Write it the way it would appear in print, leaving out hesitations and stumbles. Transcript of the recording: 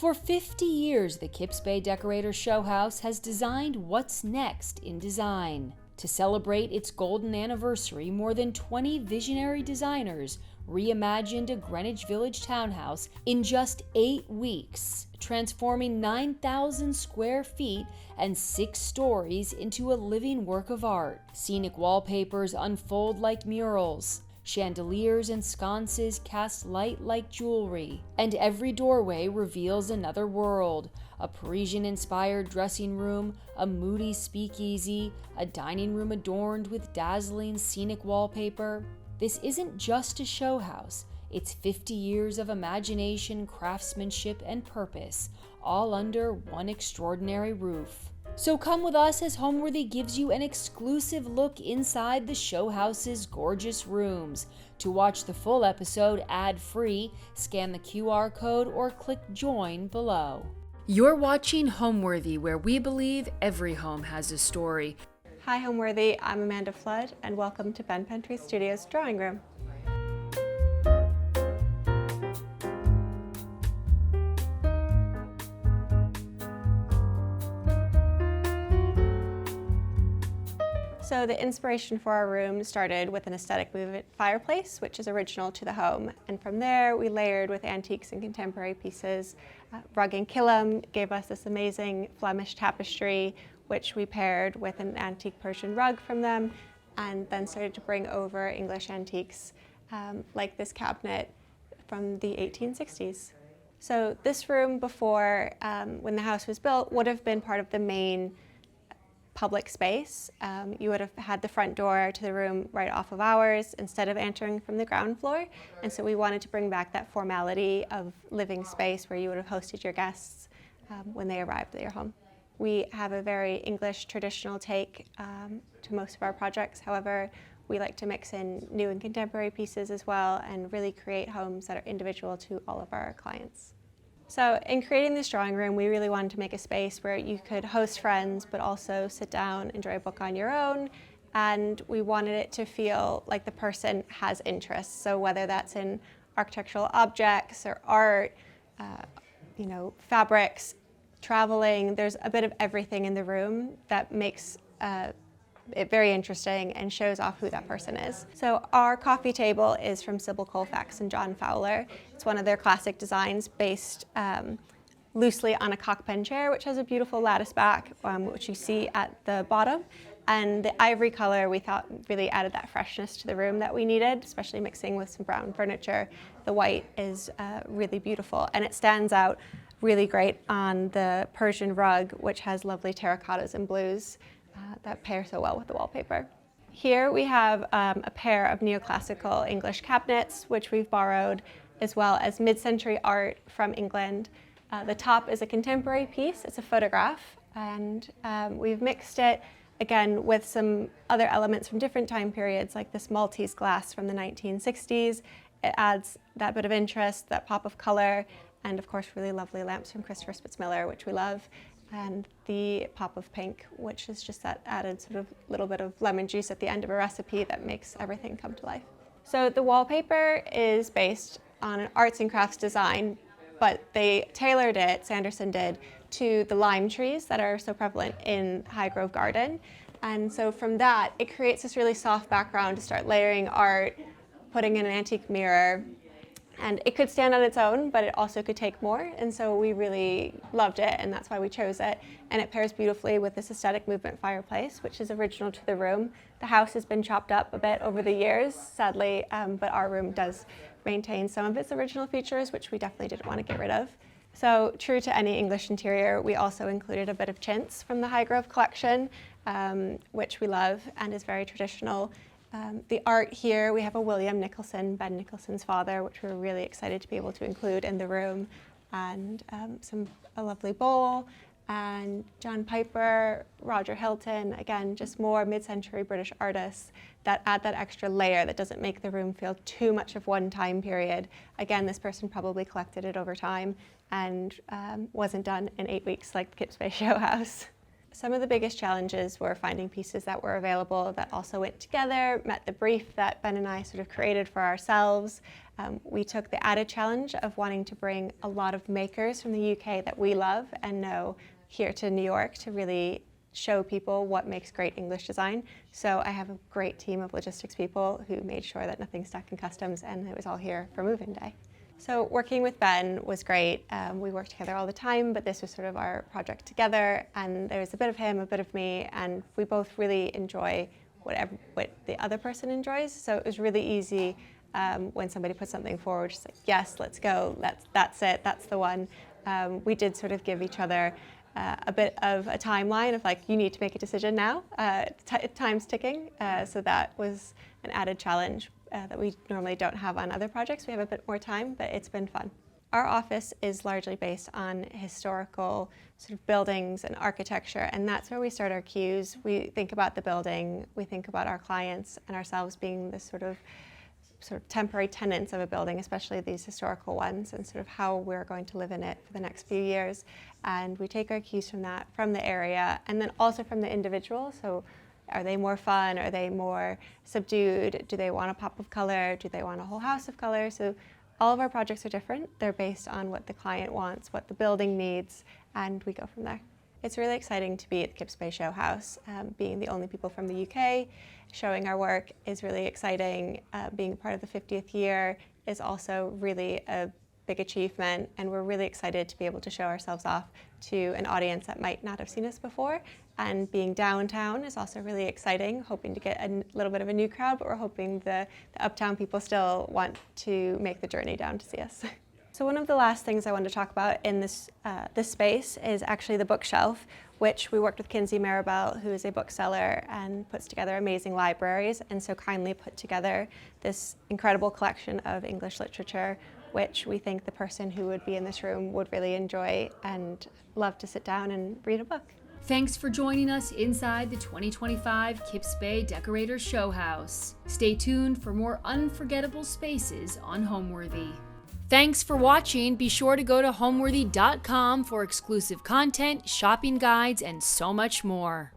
For 50 years, the Kips Bay Decorator Showhouse has designed what's next in design. To celebrate its golden anniversary, more than 20 visionary designers reimagined a Greenwich Village townhouse in just 8 weeks, transforming 9,000 square feet and 6 stories into a living work of art. Scenic wallpapers unfold like murals. Chandeliers and sconces cast light like jewelry, and every doorway reveals another world. A Parisian-inspired dressing room, a moody speakeasy, a dining room adorned with dazzling scenic wallpaper. This isn't just a show house. It's 50 years of imagination, craftsmanship, and purpose, all under one extraordinary roof. So come with us as Homeworthy gives you an exclusive look inside the Showhouse's gorgeous rooms. To watch the full episode ad-free, scan the QR code or click join below. You're watching Homeworthy, where we believe every home has a story. Hi Homeworthy, I'm Amanda Flood and welcome to Ben Pentreath Studios Drawing Room. So the inspiration for our room started with an aesthetic movement fireplace, which is original to the home. And from there, we layered with antiques and contemporary pieces. Rug and Killam gave us this amazing Flemish tapestry, which we paired with an antique Persian rug from them, and then started to bring over English antiques, like this cabinet from the 1860s. So this room before, when the house was built, would have been part of the main public space. You would have had the front door to the room right off of ours instead of entering from the ground floor. And so we wanted to bring back that formality of living space where you would have hosted your guests when they arrived at your home. We have a very English traditional take to most of our projects. However, we like to mix in new and contemporary pieces as well and really create homes that are individual to all of our clients. So in creating this drawing room, we really wanted to make a space where you could host friends, but also sit down, enjoy a book on your own. And we wanted it to feel like the person has interests. So whether that's in architectural objects or art, fabrics, traveling, there's a bit of everything in the room that makes it very interesting and shows off who that person is. So our coffee table is from Colefax and John Fowler. It's one of their classic designs based loosely on a cock pen chair, which has a beautiful lattice back, which you see at the bottom. And the ivory color we thought really added that freshness to the room that we needed, especially mixing with some brown furniture. The white is really beautiful, and it stands out really great on the Persian rug, which has lovely terracottas and blues that pair so well with the wallpaper. Here we have a pair of neoclassical English cabinets, which we've borrowed, as well as mid-century art from England. The top is a contemporary piece, it's a photograph, and we've mixed it again with some other elements from different time periods, like this Maltese glass from the 1960s. It adds that bit of interest, that pop of color, and of course really lovely lamps from Christopher Spitzmiller, which we love, and the pop of pink, which is just that added sort of little bit of lemon juice at the end of a recipe that makes everything come to life. So the wallpaper is based on an arts and crafts design, but they tailored it, Sanderson did, to the lime trees that are so prevalent in Highgrove Garden. And so from that, it creates this really soft background to start layering art, putting in an antique mirror. And it could stand on its own, but it also could take more. And so we really loved it, and that's why we chose it. And it pairs beautifully with this aesthetic movement fireplace, which is original to the room. The house has been chopped up a bit over the years, sadly, but our room does maintain some of its original features, which we definitely didn't want to get rid of. So true to any English interior, we also included a bit of chintz from the Highgrove collection, which we love and is very traditional. The art here, we have a William Nicholson, Ben Nicholson's father, which we're really excited to be able to include in the room, and a lovely bowl, and John Piper, Roger Hilton, again, just more mid-century British artists that add that extra layer that doesn't make the room feel too much of one time period. Again, this person probably collected it over time and wasn't done in 8 weeks like the Kips Bay Showhouse. Some of the biggest challenges were finding pieces that were available that also went together, met the brief that Ben and I sort of created for ourselves, We took the added challenge of wanting to bring a lot of makers from the UK that we love and know here to New York to really show people what makes great English design. So I have a great team of logistics people who made sure that nothing stuck in customs and it was all here for move-in day. So working with Ben was great. We work together all the time, but this was sort of our project together, and there's a bit of him, a bit of me, and we both really enjoy what the other person enjoys. So it was really easy when somebody put something forward, just like, yes, let's go, that's it, that's the one. We did sort of give each other a bit of a timeline of like, you need to make a decision now, time's ticking. So that was an added challenge that we normally don't have on other projects. We have a bit more time, but it's been fun. Our office is largely based on historical sort of buildings and architecture, and that's where we start our cues. We think about the building, we think about our clients and ourselves being the sort of temporary tenants of a building, especially these historical ones, and sort of how we're going to live in it for the next few years. And we take our cues from that, from the area, and then also from the individual. So are they more fun? Are they more subdued? Do they want a pop of color? Do they want a whole house of color? So all of our projects are different. They're based on what the client wants, what the building needs, and we go from there. It's really exciting to be at the Kips Bay Showhouse. Being the only people from the UK showing our work is really exciting. Being part of the 50th year is also really a big achievement, and we're really excited to be able to show ourselves off to an audience that might not have seen us before. And being downtown is also really exciting, hoping to get a little bit of a new crowd, but we're hoping the uptown people still want to make the journey down to see us. So one of the last things I wanted to talk about in this space is actually the bookshelf, which we worked with Kinsey Maribel, who is a bookseller and puts together amazing libraries, and so kindly put together this incredible collection of English literature, which we think the person who would be in this room would really enjoy and love to sit down and read a book. Thanks for joining us inside the 2025 Kips Bay Decorator Showhouse. Stay tuned for more unforgettable spaces on Homeworthy. Thanks for watching. Be sure to go to homeworthy.com for exclusive content, shopping guides, and so much more.